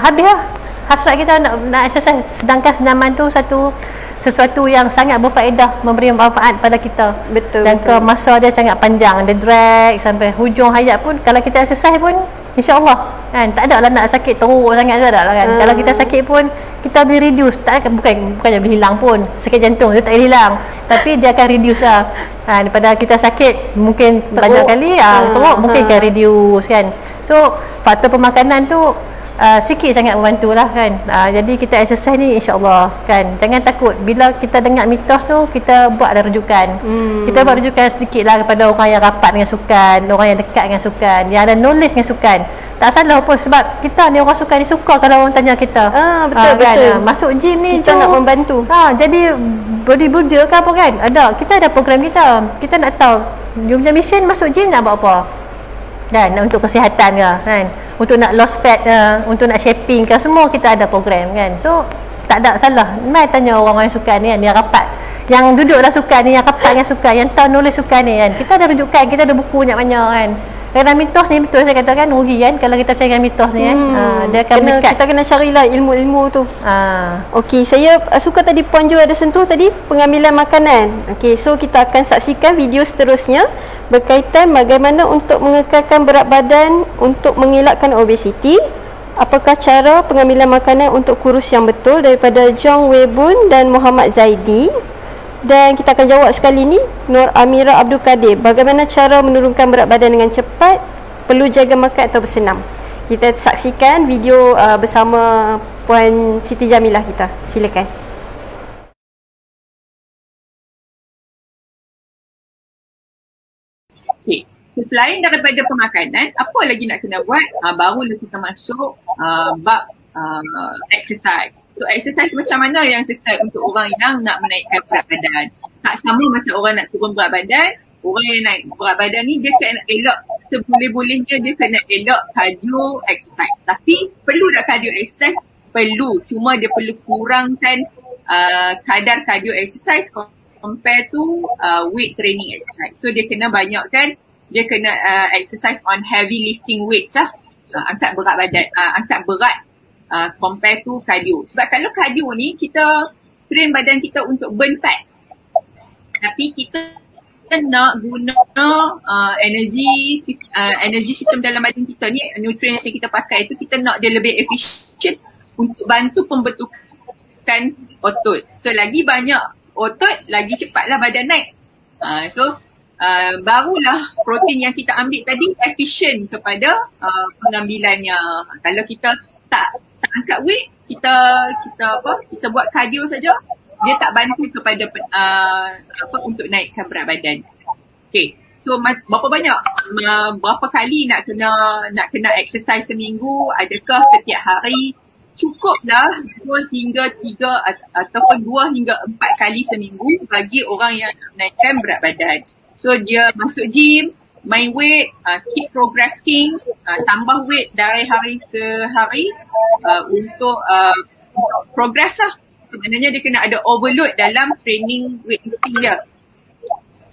habis lah hasrat kita nak exercise. Sedangkan senaman tu sesuatu yang sangat berfaedah, memberi manfaat pada kita. Betul. Dan ke masa dia sangat panjang, dia drag sampai hujung hayat pun. Kalau kita exercise pun insya-Allah kan, tak ada lah nak sakit teruk sangat, tak ada lah kan. Kalau kita sakit pun kita boleh reduce, bukannya boleh hilang pun. Sakit jantung dia tak boleh hilang, tapi dia akan reduce lah daripada kita sakit mungkin teruk banyak kali teruk mungkin akan reduce kan. So faktor pemakanan tu sikit sangat membantu lah kan. Jadi kita exercise ni insya-Allah kan, jangan takut. Bila kita dengar mitos tu, kita buat ada rujukan. Kita buat rujukan sedikit lah kepada orang yang rapat dengan sukan, orang yang dekat dengan sukan, yang ada knowledge dengan sukan. Tak salah pun, sebab kita ni orang sukan ni suka kalau orang tanya kita. Betul, betul. Masuk gym ni kita nak membantu. Jadi bodybuilder ke apa kan, kita ada program kita nak tahu you punya mission masuk gym nak buat apa kan, untuk kesihatan ke kan, untuk nak lost fat ke, untuk nak shaping ke, semua kita ada program kan. So tak ada salah. Mai tanya orang-orang yang sukan ni kan, yang rapat, yang duduk dalam sukan ni, yang rapat dengan sukan, yang tahu knowledge sukan ni kan. Kita ada rujukan, kita ada buku banyak-banyak kan. Kerana mitos ni betul saya katakan rugi kan kalau kita percaya dengan mitos ni kan. Dia akan mendekat. Kita kena carilah ilmu-ilmu tu. Okey, saya suka tadi Puan Jo ada sentuh tadi pengambilan makanan. Okey, so kita akan saksikan video seterusnya berkaitan bagaimana untuk mengekalkan berat badan untuk mengelakkan obesiti. Apakah cara pengambilan makanan untuk kurus yang betul, daripada Jong Wei Bun dan Muhammad Zaidi. Dan kita akan jawab sekali ni Nur Amira Abdul Kadir, bagaimana cara menurunkan berat badan dengan cepat, perlu jaga makan atau bersenam. Kita saksikan video bersama Puan Siti Jamilah kita. Silakan. Okay. So, selain daripada pemakanan, apa lagi nak kena buat? Barulah kita masuk bab exercise. So exercise macam mana yang sesuai untuk orang yang nak menaikkan berat badan. Tak sama macam orang nak turun berat badan. Orang yang naik berat badan ni dia kena elak seboleh-bolehnya, dia kena elak cardio exercise. Tapi perlu tak cardio exercise? Perlu. Cuma dia perlu kurangkan kadar cardio exercise compare to weight training exercise. So dia kena banyakkan, dia kena exercise on heavy lifting weights lah. Angkat berat badan, angkat berat compare to cardio. Sebab kalau cardio ni kita train badan kita untuk burn fat, tapi kita nak guna energy system dalam badan kita ni, nutrient yang kita pakai tu kita nak dia lebih efficient untuk bantu pembentukan otot. So lagi banyak otot, lagi cepatlah badan naik. Barulah protein yang kita ambil tadi efficient kepada pengambilannya. Kalau kita tak angkat weight, kita buat cardio saja, dia tak bantu kepada untuk naikkan berat badan. Okay, so berapa kali nak kena exercise seminggu? Adakah setiap hari? cukuplah 2 hingga 3 ataupun 2 hingga 4 kali seminggu bagi orang yang nak naikkan berat badan. So dia masuk gym, main weight, keep progressing, tambah weight dari hari ke hari untuk progress lah. Sebenarnya dia kena ada overload dalam training weightlifting dia.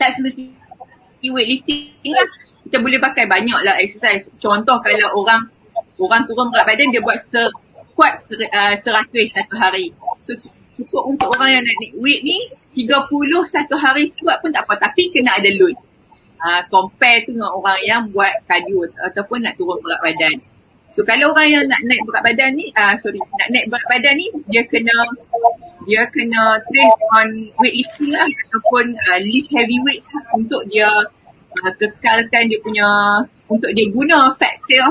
Tak semestinya weightlifting lah. Kita boleh pakai banyak lah exercise. Contoh kalau orang turun berat badan, dia buat squat 100 satu hari. So cukup untuk orang yang nak naik weight ni 30 satu hari squat pun tak apa, tapi kena ada load. Compare tu dengan orang yang buat cardio ataupun nak turun berat badan. So kalau orang yang nak naik berat badan ni, nak naik berat badan ni, dia kena train on weightlifting lah, ataupun lift heavy weights lah, untuk dia kekalkan dia punya, untuk dia guna fat cell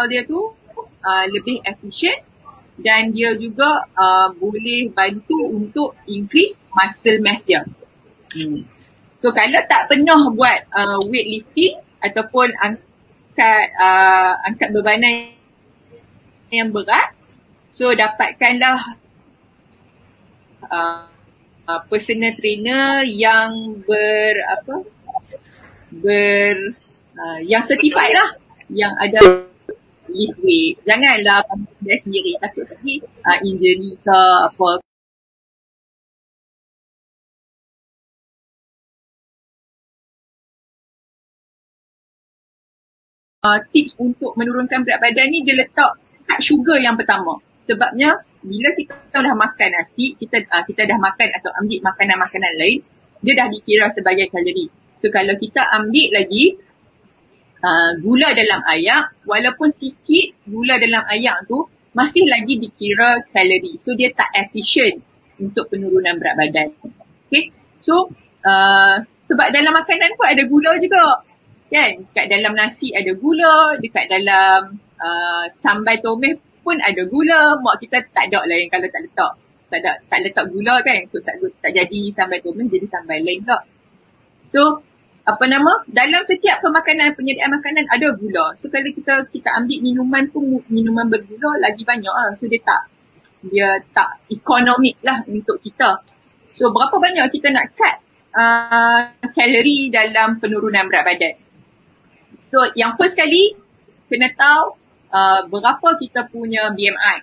dia tu lebih efficient, dan dia juga boleh bantu untuk increase muscle mass dia. So kalau tak pernah buat weightlifting ataupun angkat bebanan yang berat, so dapatkanlah personal trainer yang yang certified lah, yang ada lift weight. Janganlah dia sendiri, takut sakit injury ke apa. Tips untuk menurunkan berat badan ni, dia letak cut sugar yang pertama. Sebabnya bila kita dah makan nasi, kita dah makan atau ambil makanan-makanan lain, dia dah dikira sebagai kalori. So kalau kita ambil lagi gula dalam ayak, walaupun sikit gula dalam ayak tu masih lagi dikira kalori. So dia tak efisien untuk penurunan berat badan. Okay, so sebab dalam makanan pun ada gula juga. Kan, kat dalam nasi ada gula, dekat dalam sambal tomat pun ada gula. Mak kita tak ada lah yang kalau tak letak gula kan, tak jadi sambal tomat, jadi sambal lain pula. So dalam setiap penyediaan makanan ada gula. So kalau kita ambil minuman pun, minuman bergula lagi banyak lah. So dia tak ekonomik lah untuk kita. So berapa banyak kita nak cut kalori dalam penurunan berat badan. So yang first kali kena tahu berapa kita punya BMI.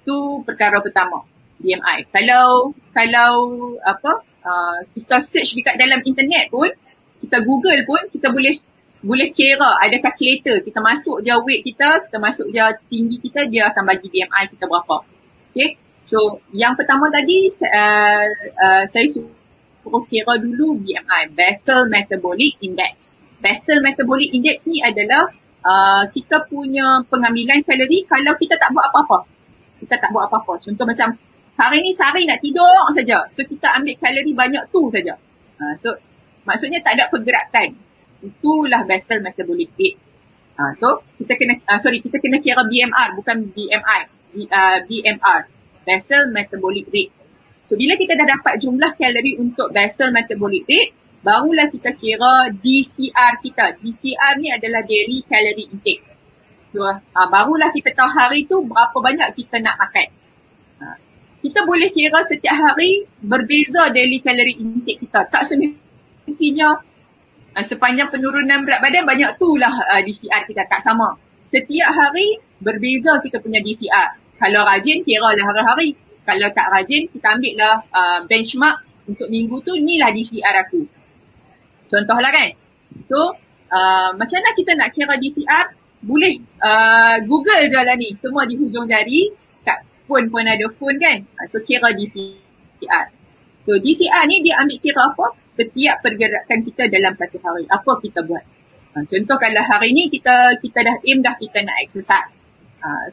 Tu perkara pertama, BMI. Kalau kita search dekat dalam internet pun, kita Google pun, kita boleh kira, ada calculator. Kita masuk je weight kita masuk je tinggi kita, dia akan bagi BMI kita berapa. Okay, so yang pertama tadi saya suruh kira dulu BMI, Basal Metabolic Index. Basal Metabolic Index ni adalah kita punya pengambilan kalori kalau kita tak buat apa-apa. Contoh macam hari ni sehari nak tidur saja. So kita ambil kalori banyak tu saja. So maksudnya tak ada pergerakan. Itulah basal metabolic rate. So kita kena kira BMR, bukan BMI. BMR, basal metabolic rate. So bila kita dah dapat jumlah kalori untuk basal metabolic rate, barulah kita kira DCR kita. DCR ni adalah daily calorie intake. So, barulah kita tahu hari tu berapa banyak kita nak makan. Kita boleh kira setiap hari berbeza daily calorie intake kita. Tak semestinya sepanjang penurunan berat badan banyak tu lah DCR kita. Tak sama. Setiap hari berbeza kita punya DCR. Kalau rajin, kira lah hari-hari. Kalau tak rajin, kita ambil lah benchmark untuk minggu tu, ni lah DCR aku. Contohlah kan. So, macam mana kita nak kira DCR? Boleh Google je lah ni. Semua di hujung jari. Kat phone pun ada phone kan. So, kira DCR. So, DCR ni dia ambil kira apa? Setiap pergerakan kita dalam satu hari. Apa kita buat? Contoh kalau hari ni kita dah aim dah kita nak exercise.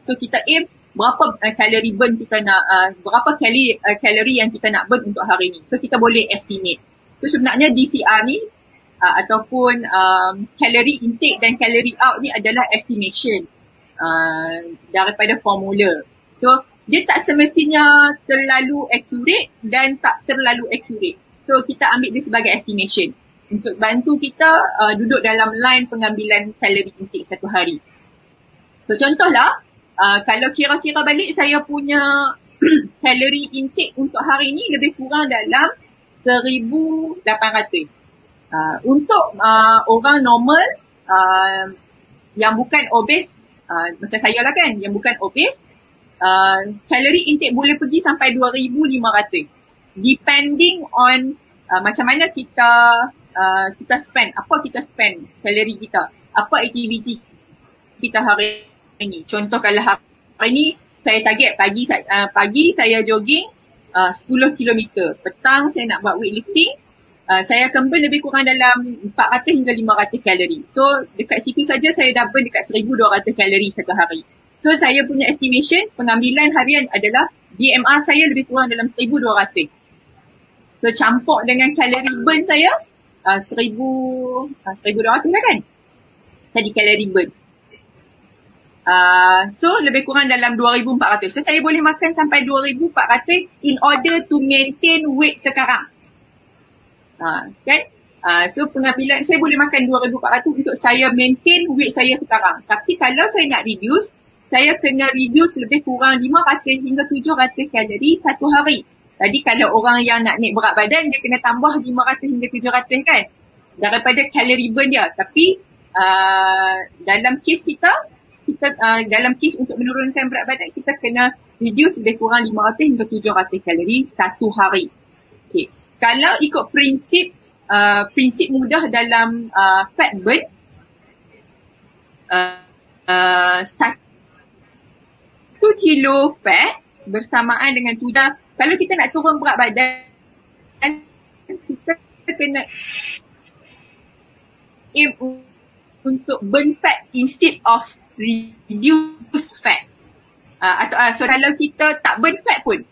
So, kita aim berapa kalori burn kita nak, berapa kalori yang kita nak burn untuk hari ni. So, kita boleh estimate. So, sebenarnya DCR ni ataupun calorie intake dan calorie out ni adalah estimation daripada formula. So, dia tak semestinya terlalu accurate dan tak terlalu accurate. So, kita ambil dia sebagai estimation untuk bantu kita duduk dalam line pengambilan kalori intake satu hari. So, contohlah, kalau kira-kira balik saya punya kalori intake untuk hari ni lebih kurang dalam 1,800. Untuk orang normal yang bukan obes, macam saya lah kan, yang bukan obes, kalori intake boleh pergi sampai 2,500 depending on macam mana kita spend, apa kita spend kalori kita, apa aktiviti kita hari ni. Contoh kalau hari ni saya target pagi saya jogging 10 km, petang saya nak buat weightlifting, saya akan burn lebih kurang dalam 400 hingga 500 kalori. So dekat situ saja saya dah burn dekat 1,200 kalori satu hari. So saya punya estimation pengambilan harian adalah BMR saya lebih kurang dalam 1,200. So campur dengan kalori burn saya 1,200 lah kan tadi kalori burn. So lebih kurang dalam 2,400. So saya boleh makan sampai 2,400 in order to maintain weight sekarang. Kan? So pengambilan saya boleh makan 2,400 untuk saya maintain weight saya sekarang. Tapi kalau saya nak reduce, saya kena reduce lebih kurang 500 hingga 700 kalori satu hari. Tadi kalau orang yang nak naik berat badan, dia kena tambah 500 hingga 700 kan daripada kalori burn dia. Tapi dalam kes kita dalam kes untuk menurunkan berat badan, kita kena reduce lebih kurang 500 hingga 700 kalori satu hari. Okay. Kalau ikut prinsip mudah dalam fat burn, 1 kilo fat bersamaan dengan kalau kita nak turun berat badan, kita kena aim untuk burn fat instead of reduce fat. So kalau kita tak burn fat pun,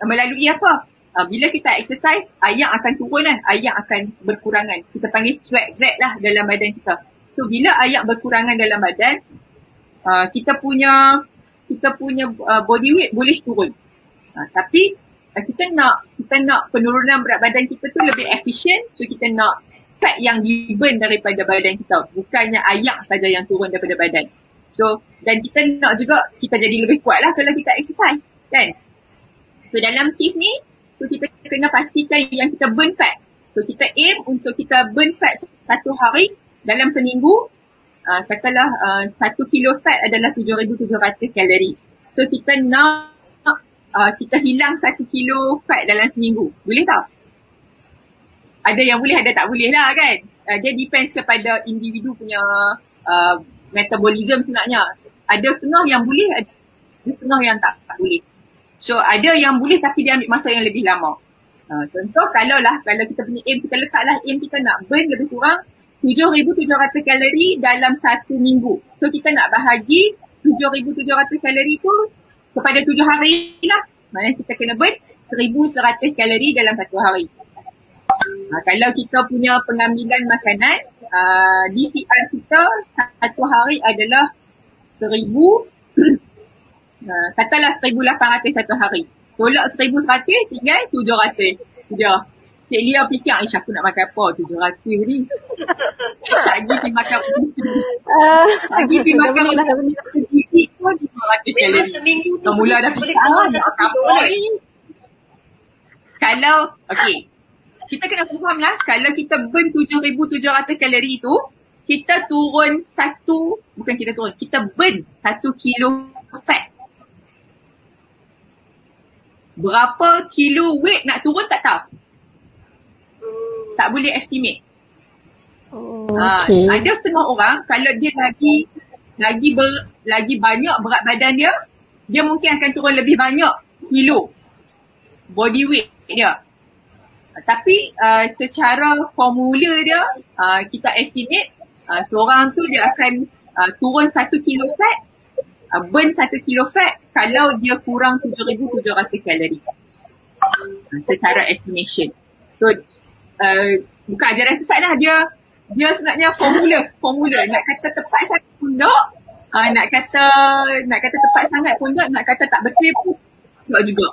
melalui apa? Bila kita exercise, air akan turun kan, air akan berkurangan. Kita panggil sweat rate lah dalam badan kita. So bila air berkurangan dalam badan, kita punya body weight boleh turun. Tapi kita nak penurunan berat badan kita tu lebih efisien, so kita nak fat yang di-burn daripada badan kita, bukannya air saja yang turun daripada badan. So dan kita nak juga kita jadi lebih kuat lah kalau kita exercise kan. So dalam kes ni, so kita kena pastikan yang kita burn fat. So kita aim untuk kita burn fat satu hari dalam seminggu. Katalah 1 kilo fat adalah 7,700 kalori. So kita nak kita hilang 1 kilo fat dalam seminggu. Boleh tak? Ada yang boleh, ada tak boleh lah kan. Dia depends kepada individu punya metabolism sebenarnya. Ada setengah yang boleh, ada setengah yang tak boleh. So ada yang boleh tapi dia ambil masa yang lebih lama. Contoh kalau kita punya aim, kita letaklah aim kita nak burn lebih kurang 7,700 kalori dalam satu minggu. So kita nak bahagi 7,700 kalori tu kepada 7 hari lah. Maksudnya kita kena burn 1,100 kalori dalam satu hari. Kalau kita punya pengambilan makanan, DCR kita satu hari adalah 1,000, katalah 1,800 satu hari. Tolak 1,100 tinggal 700. Sudah. Cik Lia fikir, Aisyah aku nak makan apa 700 ni. Lagi pergi makan lagi pergi makan sedikit pun 700 kalori. Mula dah fikir nak makan apa ni. Kalau, kita kena faham lah, kalau kita burn 7,700 kalori tu, kita turun kita burn 1 kilo fat. Berapa kilo weight nak turun tak tahu. Tak boleh estimate. Ada setengah orang, kalau dia lagi banyak berat badan dia, dia mungkin akan turun lebih banyak kilo body weight dia. Tapi secara formula dia, kita estimate seorang tu dia akan turun 1 kilo fat, burn 1 kilo fat kalau dia kurang 7,700 kalori. Secara estimation. So bukan ajaran sesat lah, dia sebenarnya formula nak kata tepat sangat pun tak, nak kata tepat sangat pun tak, nak kata tak betul pun tak juga.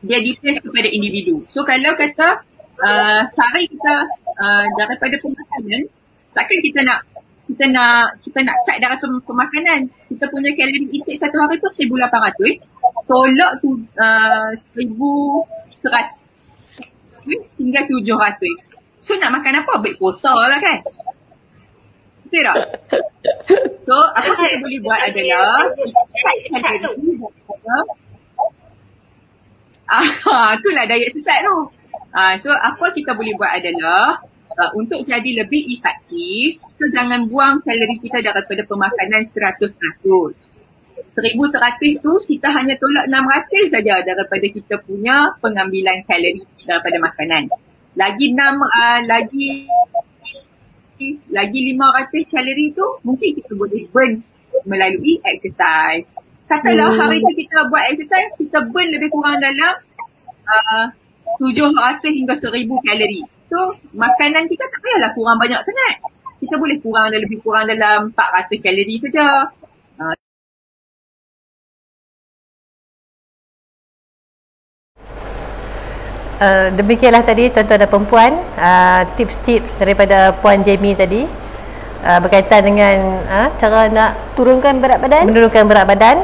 Dia depends kepada individu. So kalau kata sehari kita daripada pemakanan, takkan kita nak kita nak cut darah pemakanan. Kita punya kalori intake satu hari tu 1,800. Tolak tu 1,100 tinggal 700. So nak makan apa? Baik puasa lah kan? Betul tak? So apa kita boleh buat adalah kita cut kalori itulah diet sesat tu. So apa kita boleh buat adalah untuk jadi lebih efektif, kita jangan buang kalori kita daripada pemakanan 100%. 1,100 tu kita hanya tolak 600 saja daripada kita punya pengambilan kalori daripada makanan. Lagi 500 kalori tu mungkin kita boleh burn melalui exercise. Katalah hari tu kita buat exercise, kita burn lebih kurang dalam 700 hingga 1,000 kalori. So makanan kita tak payahlah kurang banyak sangat. Kita boleh lebih kurang dalam 400 kalori saja. Demikianlah tadi tuan-tuan dan perempuan, tips-tips daripada Puan Jamie tadi berkaitan dengan cara nak menurunkan berat badan.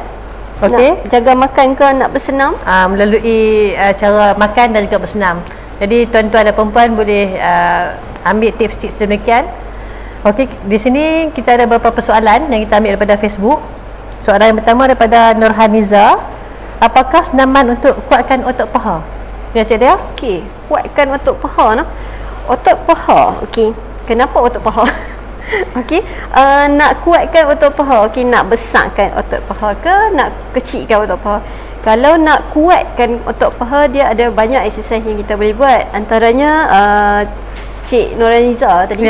Okey, jaga makan ke nak bersenam melalui cara makan dan juga bersenam. Jadi tuan-tuan dan perempuan boleh ambil tips-tips demikian. Okey, di sini kita ada beberapa persoalan yang kita ambil daripada Facebook. Soalan yang pertama daripada Nurhaniza, apakah senaman untuk kuatkan otot paha? Ya, Cik Dia? Okey, kuatkan otot paha no. Otot paha. Okey. Kenapa otot paha? Okey, nak kuatkan otot paha, okey, nak besarkan otot paha ke nak kecilkan otot paha? Kalau nak kuatkan otot paha, dia ada banyak exercise yang kita boleh buat. Antaranya Cik Nurhaniza tadi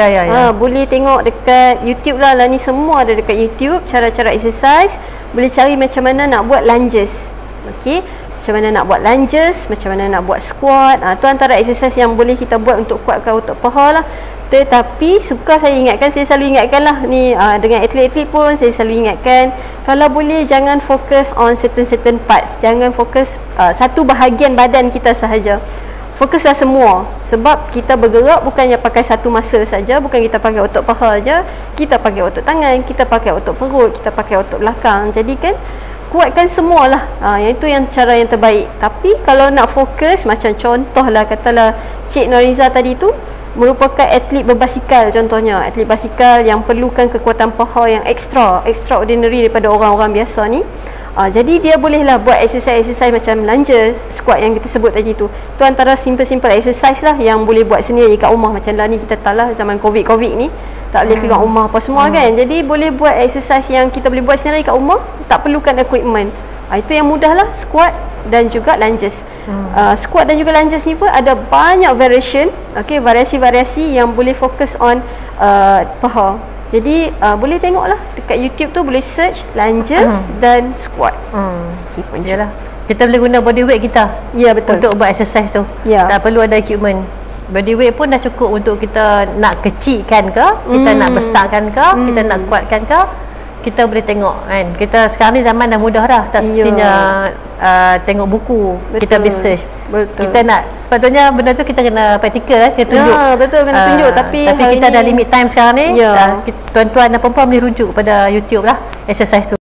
boleh tengok dekat YouTube lah ni, semua ada dekat YouTube cara-cara exercise. Boleh cari macam mana nak buat lunges. Okey, macam mana nak buat lunges, macam mana nak buat squat. Tu antara exercise yang boleh kita buat untuk kuatkan otot paha lah. Tetapi saya selalu ingatkan lah ni, dengan atlet-atlet pun saya selalu ingatkan, kalau boleh jangan fokus on certain parts. Jangan fokus satu bahagian badan kita sahaja. Fokuslah semua. Sebab kita bergerak bukannya pakai satu muscle saja, bukan kita pakai otot paha saja, kita pakai otot tangan, kita pakai otot perut, kita pakai otot belakang. Jadi kan kuatkan semualah. Itu yang cara yang terbaik. Tapi kalau nak fokus, macam contohlah katalah Cik Nurhaniza tadi tu merupakan atlet berbasikal contohnya, atlet basikal yang perlukan kekuatan paha yang extraordinary daripada orang-orang biasa ni. Jadi dia bolehlah buat exercise macam lunges, squat yang kita sebut tadi tu. Tu antara simple exercise lah yang boleh buat sendiri kat rumah. Macam lah ni kita tahu lah zaman covid ni tak boleh keluar rumah apa semua kan. Jadi boleh buat exercise yang kita boleh buat sendiri kat rumah, tak perlukan equipment. Itu yang mudah lah, squat dan juga lunges. Squat dan juga lunges ni pun ada banyak variation, okay, variasi-variasi yang boleh fokus on paha. Jadi boleh tengoklah dekat YouTube tu, boleh search lunges dan squat. Yalah, kita boleh guna body weight kita. Ya, betul. Untuk buat exercise tu. Ya. Tak perlu ada equipment. Body weight pun dah cukup untuk kita nak kecilkan ke, kita nak besarkan ke, kita nak kuatkan ke. Kita boleh tengok kan. Kita sekarang ni zaman dah mudah dah. Tak semestinya tengok buku. Betul. Kita boleh search. Betul. Kita nak, sepatutnya benda tu kita kena praktikal lah, kita tunjuk. Ya, betul, kena tunjuk. Tapi kita dah limit time sekarang ni. Tuan-tuan dan perempuan boleh rujuk pada YouTube lah exercise tu.